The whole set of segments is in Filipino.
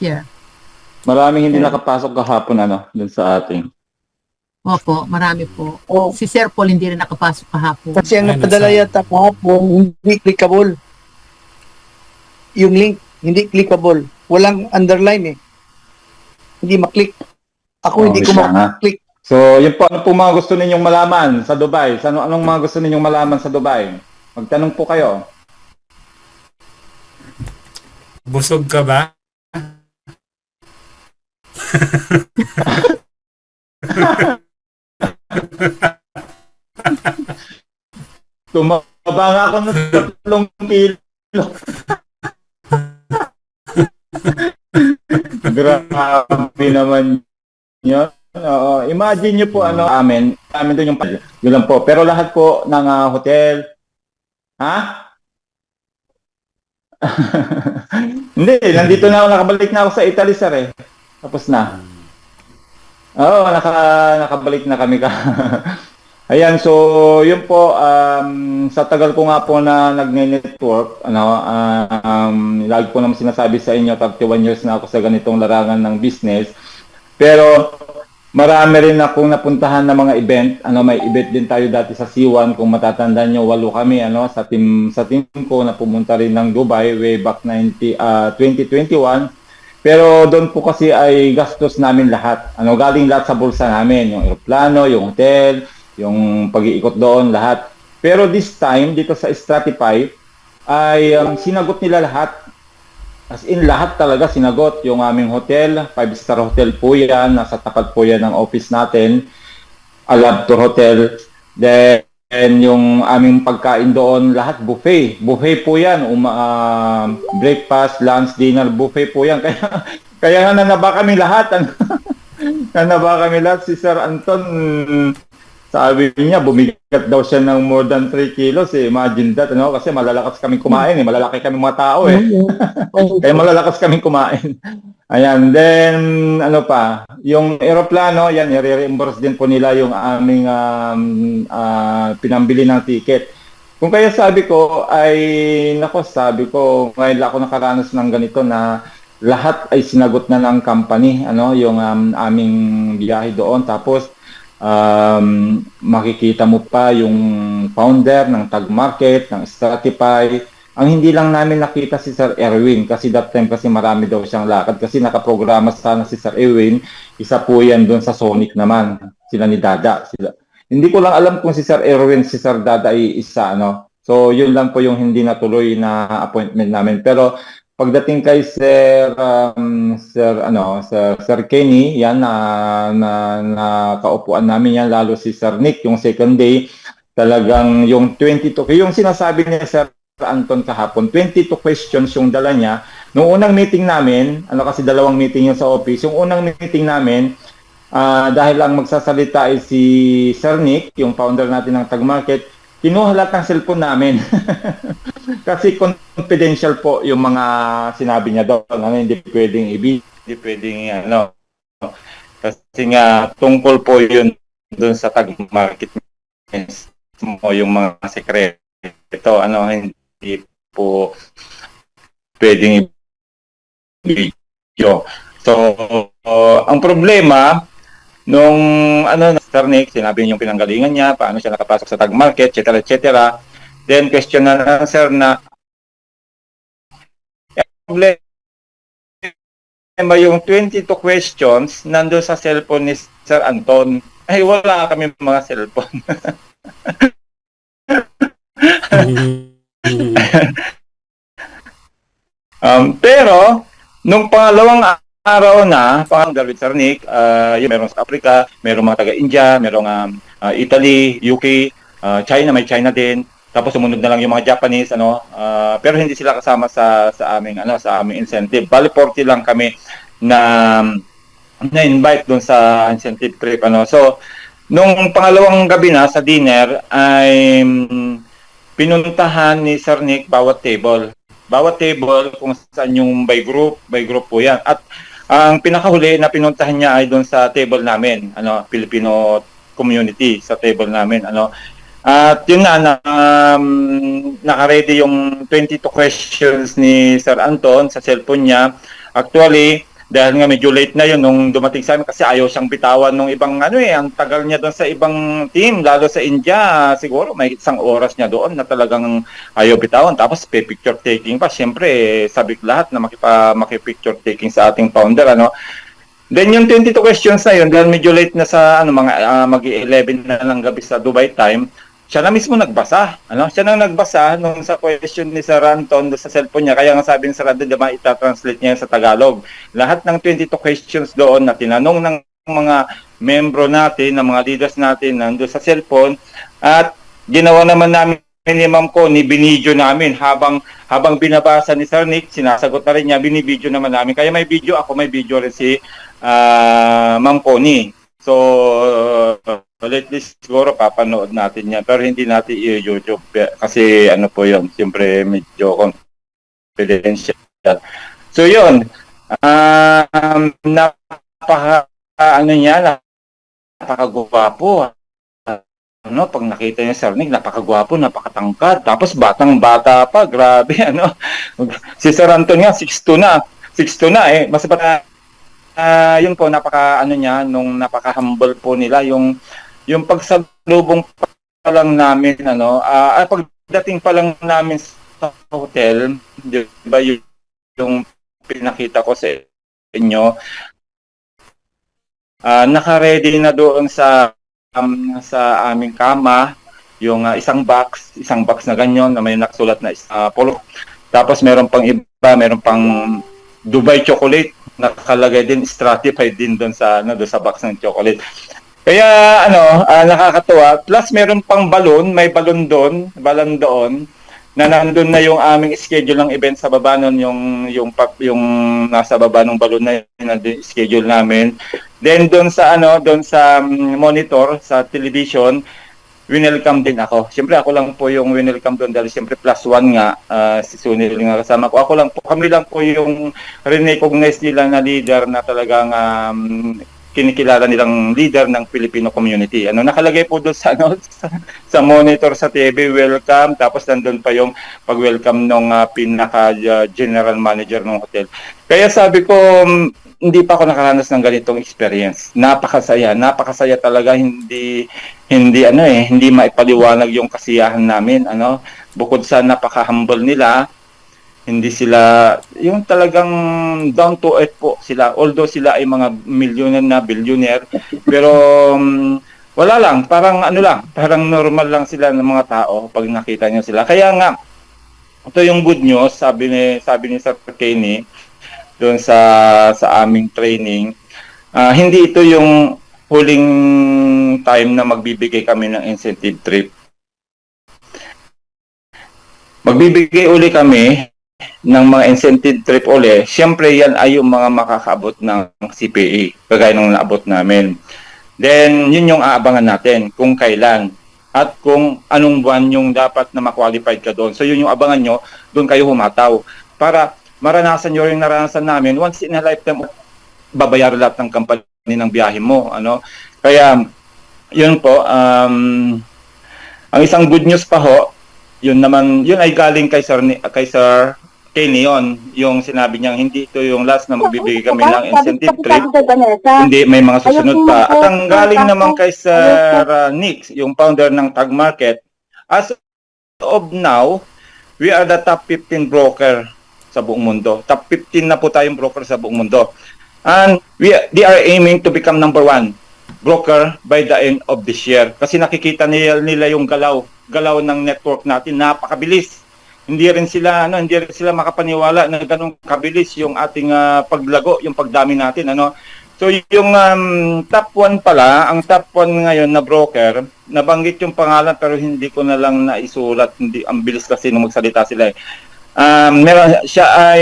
Chair. Maraming hindi nakapasok kahapon dun sa ating. Opo, marami po. Oh, Si Sir Paul hindi rin nakapasok kahapon. kasi ang Ay, napadala nasa- yata kahapon, hindi clickable. Yung link, hindi clickable. Walang underline eh. Hindi maklik. Ako hindi ko siya nga. maklik. So, yun po, ano po mga gusto ninyong malaman sa Dubai? Anong mga gusto ninyong malaman sa Dubai? Magtanong po kayo. Busog ka ba? Tumaba nga ako ng 3 kilo. Grabe naman yun. Imagine nyo po amin doon yun lang po. Pero lahat po ng hotel, ha? Hindi, nandito na ako, nakabalik na ako sa Italy, sir eh. Tapos na. Oo, nakabalik na kami ka. Ayan, so yun po, sa tagal ko nga po na nagne-network, lagi ko naman sinasabi sa inyo, 31 years na ako sa ganitong larangan ng business. Pero marami rin akong napuntahan na mga event. May event din tayo dati sa C1, kung matatandaan nyo, 8 kami sa team ko na pumunta rin ng Dubai way back 2021. Pero doon po kasi ay gastos namin lahat. Galing lahat sa bulsa namin, yung eroplano, yung hotel, yung pag-iikot doon, lahat. Pero this time, dito sa Stratify, ay sinagot nila lahat. As in, lahat talaga sinagot. Yung aming hotel, 5-star hotel po yan, nasa tapat po yan ng office natin. Alabtor Hotel. Then, yung aming pagkain doon, lahat buffet. Buffet po yan. Breakfast, lunch, dinner, buffet po yan. Kaya nga nanaba kami lahat. Nanaba kami lahat. Si Sir Anton, sabi niya, bumigat daw siya ng more than 3 kilos. Imagine that, kasi malalakas kami kumain. Malalaki kami mga tao eh. Kaya malalakas kami kumain. Ayan, then yung eroplano, yan, i-reimburse din po nila yung aming pinambili ng ticket. Kung kaya sabi ko, ngayon ako nakaranas ng ganito na lahat ay sinagot na ng company, yung aming biyahe doon. Tapos, makikita mo pa yung founder ng Tag Market, ng Stratify. Ang hindi lang namin nakita si Sir Erwin kasi that time kasi marami daw siyang lakad kasi nakaprograma sana si Sir Erwin. Isa po yan doon sa Sonic naman. Sila ni Dada. Hindi ko lang alam kung si Sir Erwin, si Sir Dada ay isa, So, yun lang po yung hindi natuloy na appointment namin. Pero pagdating kay Sir Kenny, yan na kaupuan namin yan, lalo si Sir Nick, yung second day, talagang yung 22, yung sinasabi niya Sir Anton kahapon, 22 questions yung dala niya. Noong unang meeting namin, kasi 2 meeting yun sa office, yung unang meeting namin, dahil ang magsasalita ay si Sir Nick, yung founder natin ng Tag Market, kinuha lahat ng cellphone namin. Kasi confidential po yung mga sinabi niya doon. Hindi pwedeng hindi pwedeng Kasi nga tungkol po yun doon sa Tag Market mo yung mga sekreto. Hindi po pwedeng i-video. So, ang problema nung Sir Nick, sinabi niyo yung pinanggalingan niya, paano siya nakapasok sa Tag Market, etc. etc. Then question na sir na problema yung 22 questions nandun sa cellphone ni Sir Anton. Ay wala kami mga cellphone. Pero nung pangalawang araw na, David Sir Nick, yung merong sa Africa, merong mga taga-India, merong Italy, UK, China, may China din. Tapos sumunod na lang yung mga Japanese, pero hindi sila kasama sa aming incentive. Bali 40 lang kami na invite doon sa incentive trip, So, nung pangalawang gabi na sa dinner ay pinuntahan ni Sir Nick bawat table. Bawat table kung saan yung by group po 'yan. At ang pinakahuli na pinuntahan niya ay doon sa table namin, Filipino community sa table namin, At yun na, naka-ready yung 22 questions ni Sir Anton sa cellphone niya. Actually, Dahil nga medyo late na yun nung dumating sa amin kasi ayaw siyang bitawan nung ibang ang tagal niya doon sa ibang team, lalo sa India, siguro may isang oras niya doon na talagang ayaw bitawan. Tapos picture taking pa, syempre sabik lahat na makipicture taking sa ating founder, Then yung 22 questions na yun, dahil medyo late na sa mag-11 na ng gabi sa Dubai time, siya na mismo nagbasa. Siya na nagbasa nung sa question ni Sir Anton sa cellphone niya. Kaya nga sabi ni Sir Anton, diba, ita-translate niya sa Tagalog. Lahat ng 22 questions doon na tinanong ng mga membro natin, ng mga leaders natin nandoon sa cellphone. At ginawa naman namin ni Ma'am Connie, binidyo namin habang binabasa ni Sir Nick, sinasagot na rin niya, binibidyo naman namin. Kaya may video ako, may video rin si Ma'am Connie. So, lately siguro papanood natin yan. Pero hindi natin i-YouTube kasi po yun, siyempre medyo confidential. So, yun. Napakagwapo. Pag nakita niya Sir Nick, napakagwapo, napakatangkad. Tapos batang-bata pa, grabe, Si Sir Anton nga, 6'2 na. 6'2 na Mas bata. Yun po, napaka-humble po nila. Yung pagsalubong pa lang namin, pagdating pa lang namin sa hotel, di ba yung pinakita ko sa inyo, naka-ready na doon sa aming kama, yung isang box na ganyan na may nakasulat na polo. Tapos meron pang iba, meron pang Dubai chocolate, nakalagay din, stratified din doon sa box ng chocolate. Kaya nakakatuwa. Plus meron pang balon, may balon doon na nandun na yung aming schedule ng event sa baba noon, yung nasa baba ng balon na yun, schedule namin. Then doon sa monitor sa television, winelcome din ako. Siyempre ako lang po yung winelcome doon dahil siyempre +1 nga, si Sunil nga kasama ko. Kami lang po yung recognize nila na leader na talagang kinikilala nilang leader ng Filipino community. Nakalagay po doon sa monitor sa TV, welcome, tapos nandun pa yung pag-welcome ng pinaka general manager ng hotel. Kaya sabi ko, hindi pa ako nakaranas ng ganitong experience. Napakasaya talaga, hindi maipaliwanag yung kasiyahan namin, Bukod sa napaka-humble nila, hindi sila yung talagang down to earth po sila. Although sila ay mga billionaire, pero wala lang, parang normal lang sila ng mga tao pag nakita niyo sila. Kaya nga ito yung good news, sabi ni Sir Kenny doon sa aming training, hindi ito yung huling time na magbibigay kami ng incentive trip. Magbibigay uli kami ng mga incentive trip uli. Siyempre yan ay yung mga makakaabot ng CPA, kagaya ng naabot namin. Then yun yung aabangan natin kung kailan at kung anong buwan yung dapat na ma-qualified ka doon. So yun yung abangan nyo, doon kayo humataw para maranasan nyo yung naranasan namin. Once in a lifetime, babayaran lahat ng company ng biyahe mo. Kaya, yun po, ang isang good news pa ho, yun ay galing kay Sir Kenny yun, yung sinabi niyang hindi ito yung last na magbibigay kami ng incentive trip. Hindi, may mga susunod pa. At ang galing naman kay Sir Nick, yung founder ng Tag Market, as of now, we are the top 15 broker sa buong mundo. Top 15 na po tayong broker sa buong mundo. And they are aiming to become number 1 broker by the end of this year. Kasi nakikita nila yung galaw ng network natin, napakabilis. Hindi rin sila makapaniwala na ganun kabilis yung ating paglago, yung pagdami natin, So yung top 1 pala, ang top 1 ngayon na broker, nabanggit yung pangalan pero hindi ko na lang naisulat, ang bilis kasi nung magsalita sila eh.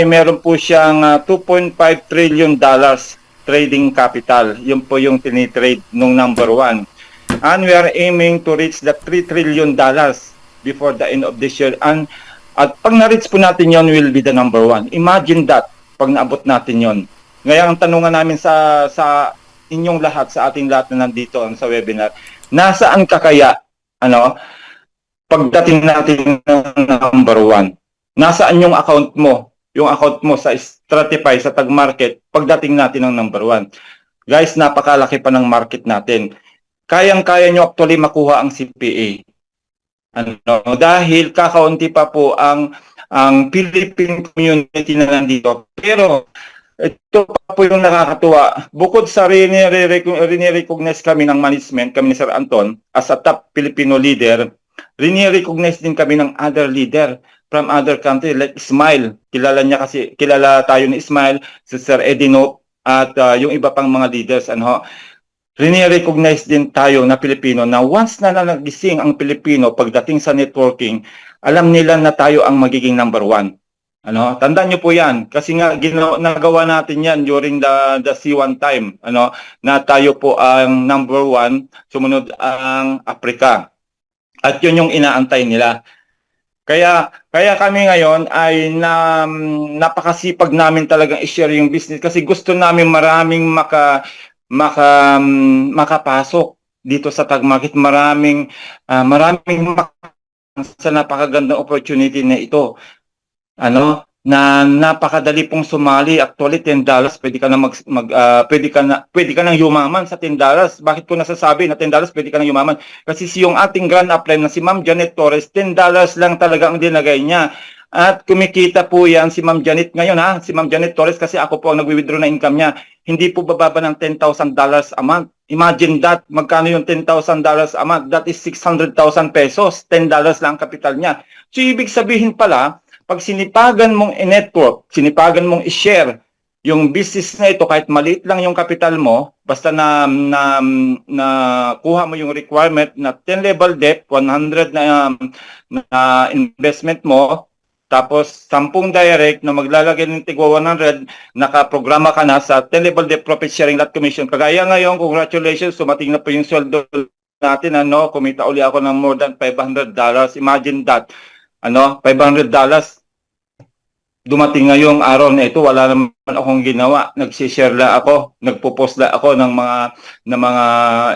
Meron po siyang $2.5 trillion trading capital. Yun po yung tinitrade nung number 1. And we are aiming to reach the $3 trillion before the end of this year. At pag na-reach po natin yon, will be the number 1. Imagine that, pag naabot natin yon. Ngayon, ang tanungan namin sa inyong lahat, sa ating lahat na nandito sa webinar, nasaan ka kaya, pagdating natin ng number 1? Nasaan yung account mo yung account mo sa Stratify, sa Tag Market, pagdating natin ng number 1. Guys, napakalaki pa ng market natin. Kayang-kaya nyo actually makuha ang CPA. Dahil kakaunti pa po ang Philippine community na nandito. Pero ito pa po yung nakakatuwa. Bukod sa rini-recognize kami ng management, kami ni Sir Anton, as a top Filipino leader, rini-recognize din kami ng other leader from other country like Ismail. Kilala tayo ni Ismail, si Sir Edino, at yung iba pang mga leaders. Rini-recognize din tayo na Pilipino na once na nagising ang Pilipino pagdating sa networking, alam nila na tayo ang magiging number 1. Tandaan nyo po yan. Kasi nga, nagawa natin yan during the C1 time. Na tayo po ang number 1, sumunod ang Africa. At yun yung inaantay nila. Kaya kami ngayon ay napakasipag namin talagang i-share yung business. Kasi gusto namin maraming makapasok dito sa Tag Market. Maraming sa napakagandang opportunity na ito. Na napakadali pong sumali. Actually, $10 pwede ka na pwede ka nang yumaman sa $10. Bakit ko nasasabi na $10 pwede ka nang yumaman? Kasi yung ating grand upline na si Ma'am Janet Torres, $10 lang talaga ang dinagay niya. At kumikita po yan si Ma'am Janet ngayon, si Ma'am Janet Torres, kasi ako po ang nagwi-withdraw na income niya. Hindi po bababa ng $10,000 a month. Imagine that, magkano yung $10,000 a month? That is 600,000 pesos. $10 lang ang kapital niya. So ibig sabihin pala, pag sinipagan mong i-network, sinipagan mong i-share yung business na ito, kahit maliit lang yung kapital mo, basta na kuha mo yung requirement na 10 level debt, 100 na investment mo, tapos 10 direct na maglalagay ng tigwa 100, nakaprograma ka na sa 10 level debt profit sharing lot commission. Kagaya ngayon, congratulations, sumating na po yung sweldo natin, kumita uli ako ng more than $500. Imagine that. $500 dumating ngayong araw na ito, wala naman akong ginawa. Nag-share lang ako, nagpo-post lang ako ng mga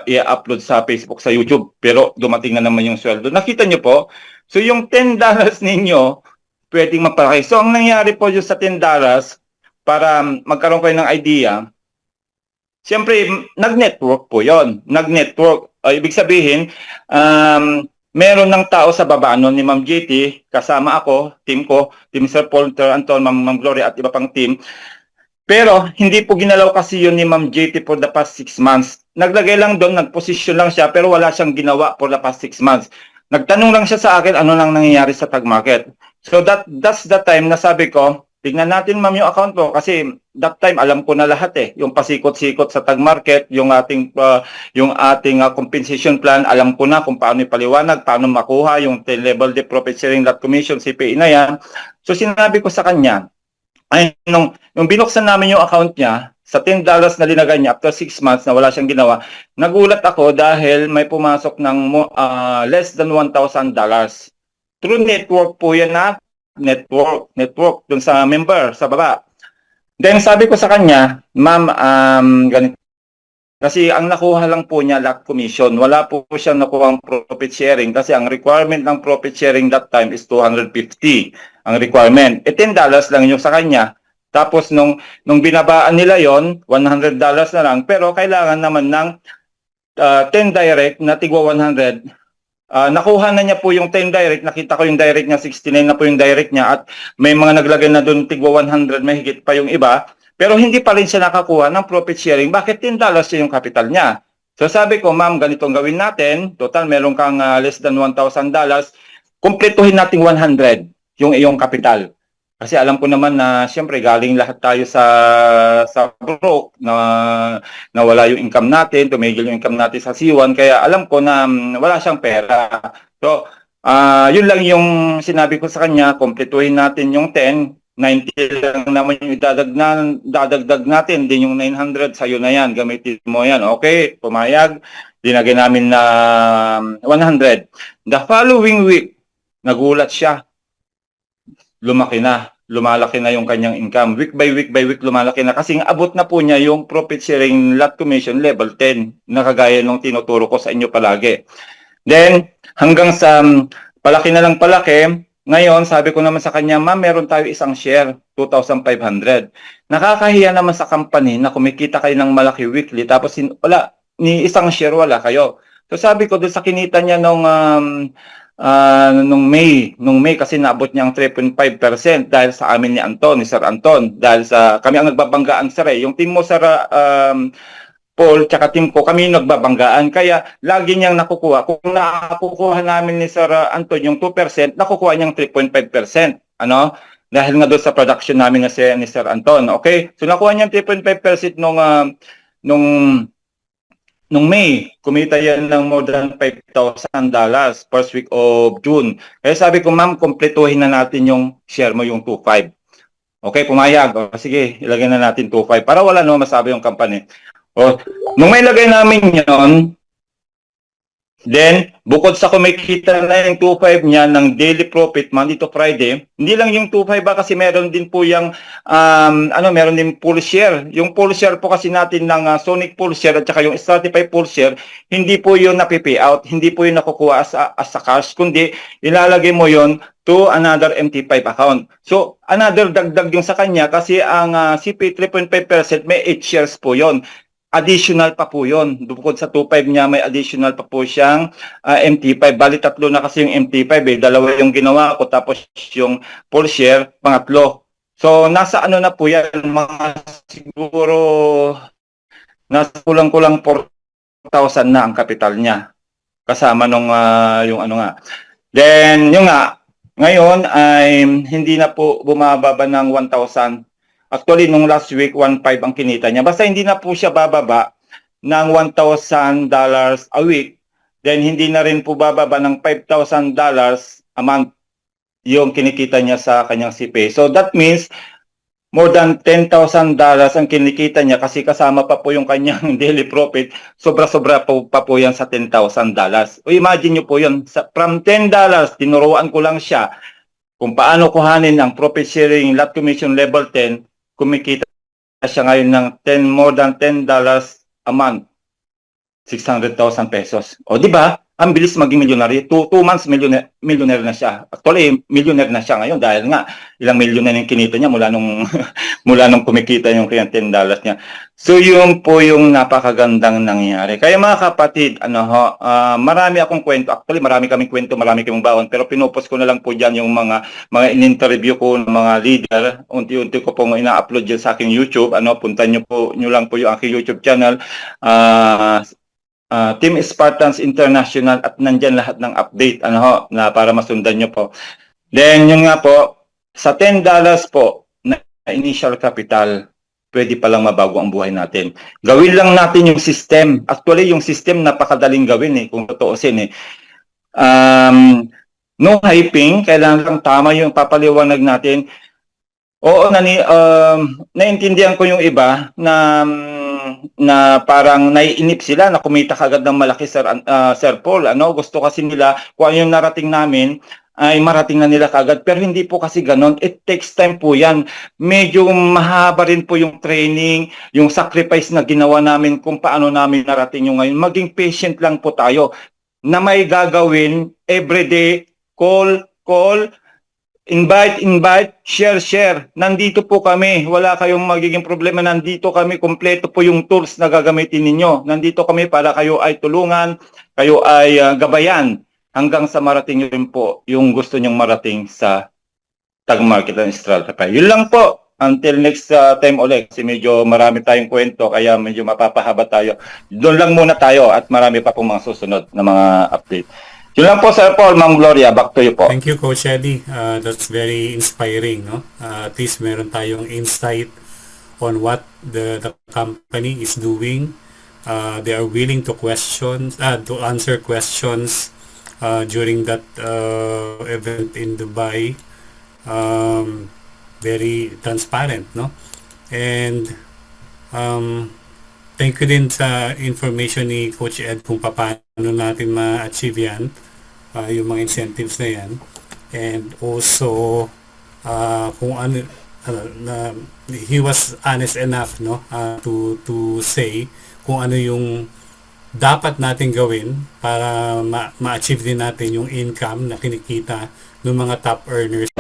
i-upload sa Facebook, sa YouTube, pero dumating na naman yung sweldo. Nakita niyo po? So yung $10 ninyo pwedeng mapalaki. So ang nangyari po yung sa $10, para magkaroon kayo ng idea, siyempre nag-network po yon. Nag-network, ibig sabihin, meron ng tao sa baba ni Ma'am JT, kasama ako, team ko, Team Sir Paul, Sir Anton, Ma'am Gloria at iba pang team. Pero hindi po ginalaw kasi yun ni Ma'am JT for the past 6 months. Naglagay lang doon, nagposisyon lang siya, pero wala siyang ginawa for the past 6 months. Nagtanong lang siya sa akin ano nang nangyayari sa Tag Market. So that's the time na sabi ko, tignan natin ma'am yung account ko, kasi that time alam ko na lahat yung pasikot-sikot sa Tag Market, yung ating compensation plan, alam ko na kung paano ipaliwanag, paano makuha yung 10 level de profit sharing lot commission, CPA na yan. So sinabi ko sa kanya, ay nung binuksan namin yung account niya, sa $10 na linagay niya, after 6 months na wala siyang ginawa, nagulat ako dahil may pumasok ng less than $1,000. Through network po yan na, network dun sa member, sa baba. Then sabi ko sa kanya, ma'am, ganito. Kasi ang nakuha lang po niya lot commission. Wala po siyang nakuha ang profit sharing kasi ang requirement ng profit sharing that time is 250 ang requirement. $10 lang yung sa kanya. Tapos nung binabaan nila yon, $100 na lang, pero kailangan naman ng 10 direct na tigwa 100. Nakuha na niya po yung 10 direct, nakita ko yung direct niya, 69 na po yung direct niya, at may mga naglagay na doon tigwa 100, may higit pa yung iba, pero hindi pa rin siya nakakuha ng profit sharing. Bakit $10 yung capital niya? So sabi ko, ma'am, ganitong gawin natin, total meron kang less than $1,000, kumpletuhin natin 100 yung iyong capital. Kasi alam ko naman na siyempre galing lahat tayo sa broke, na wala yung income natin, tumigil yung income natin sa C1, kaya alam ko na wala siyang pera. So, yun lang yung sinabi ko sa kanya, kumpletuhin natin yung 10, 90 lang naman yung dadagdag natin, din yung 900, sa'yo na yan, gamitin mo yan. Okay, pumayag, dinagay namin na 100. The following week, nagulat siya. Lumalaki na yung kanyang income. Week by week lumalaki na. Kasi abot na po niya yung profit sharing lot commission level 10 na kagaya nung tinuturo ko sa inyo palagi. Then, hanggang sa palaki na lang palaki, Ngayon, sabi ko naman sa kanya, ma'am, meron tayo isang share, 2,500. Nakakahiya naman sa company na kumikita kayo ng malaki weekly, tapos wala, ni isang share wala kayo. So sabi ko doon sa kinita niya nung May kasi naabot niya ang 3.5% dahil sa amin ni Sir Anton, dahil sa kami ang nagbabanggaan sir yung team mo sir Paul, tsaka team ko, kami yung nagbabanggaan. Kaya, lagi niyang nakukuha. Kung nakukuha namin ni Sir Anton yung 2%, nakukuha niyang 3.5%. Ano? Dahil nga doon sa production namin ni Sir Anton. Okay? So, nakuha niyang 3.5% nung May. Kumita yan ng more than $5,000 first week of June. Kaya sabi ko, ma'am, kompletuhin na natin yung share mo, yung 2.5. Okay, pumayag. O, sige, ilagay na natin 2.5 para wala naman masabi yung company. O, nung may lagay namin yon, then, bukod sa kumikita na yung 2.5 niya ng daily profit, Monday to Friday, hindi lang yung 2.5 kasi meron din po yung, meron din full share. Yung full share po kasi natin ng Sonic full share at saka yung Stratify full share, hindi po yun napipi out, hindi po yun nakukuha as a cash, kundi ilalagay mo yon to another MT5 account. So, another dagdag yung sa kanya kasi ang CP 3.5% may 8 shares po yon. Additional pa po yun. Bukod sa 2.5 niya, may additional pa po siyang MT5. Bali, tatlo na kasi yung MT5 Dalawa yung ginawa ko, tapos yung full share, pangatlo. So, nasa ano na po yan, mga siguro, nasa kulang-kulang 4,000 na ang kapital niya. Kasama nung, yung ano nga. Then, yung nga, ngayon ay hindi na po bumababa ng 1,000. Actually, nung last week, 1.5 ang kinita niya. Basta hindi na po siya bababa ng $1,000 a week. Then, hindi na rin po bababa ng $5,000 a month yung kinikita niya sa kanyang CPA. So, that means, more than $10,000 ang kinikita niya kasi kasama pa po yung kanyang daily profit. Sobra-sobra pa po yan sa $10,000. O imagine nyo po yun. From $10, tinuruan ko lang siya kung paano kuhanin ang profit sharing lot commission level 10, kumikita siya ngayon ng more than $10 a month. 600,000 pesos. O di ba? Ang bilis maging milyonaryo. 2 months millionaire na siya. Actually, millionaire na siya ngayon dahil nga ilang milyon na yung kinita niya mula nung mula nung kumikita yung kaya $10 niya. So yun po yung napakagandang nangyari. Kaya mga kapatid, marami akong kwento. Actually, marami kaming kwento, marami kaming baon, pero pinupost ko na lang po diyan yung mga in-interview ko ng mga leader. Unti-unti ko pong ina-upload diyan sa aking YouTube. Puntan niyo lang po yung aking YouTube channel. Team Spartans International at nandyan lahat ng update na para masundan nyo po. Then yung nga po, sa $10 po na initial capital, pwede palang mabago ang buhay natin. Gawin lang natin yung system. Actually, yung system napakadaling gawin kung totoosin no hyping, kailangan lang tama yung papaliwanag natin. Oo, naiintindihan ko yung iba na parang naiinip sila na kumita kagad ng malaki Sir Paul. Gusto kasi nila kung ano yung narating namin ay marating na nila kagad. Pero hindi po kasi ganon. It takes time po yan. Medyo mahaba rin po yung training, yung sacrifice na ginawa namin kung paano namin narating yung ngayon. Maging patient lang po tayo na may gagawin everyday, call, invite, share. Nandito po kami. Wala kayong magiging problema. Nandito kami. Kompleto po yung tools na gagamitin ninyo. Nandito kami para kayo ay tulungan, kayo ay gabayan hanggang sa marating nyo rin po yung gusto nyong marating sa Tag Market and Stratify. Yun lang po. Until next time ulit. Kasi medyo marami tayong kwento kaya medyo mapapahaba tayo. Doon lang muna tayo at marami pa pong mga susunod na mga update. Yun lang po, Sir Paul. Ma'am Gloria, back to you po. Thank you, Coach Eddie. That's very inspiring, no? At least meron tayong insight on what the company is doing. They are willing to answer questions during that event in Dubai. Very transparent, no? And thank you din sa information ni Coach Ed kung paano natin ma-achieve yan. Yung mga incentives na yan, and also kung ano he was honest enough to say kung ano yung dapat natin gawin para ma-achieve din natin yung income na kinikita ng mga top earners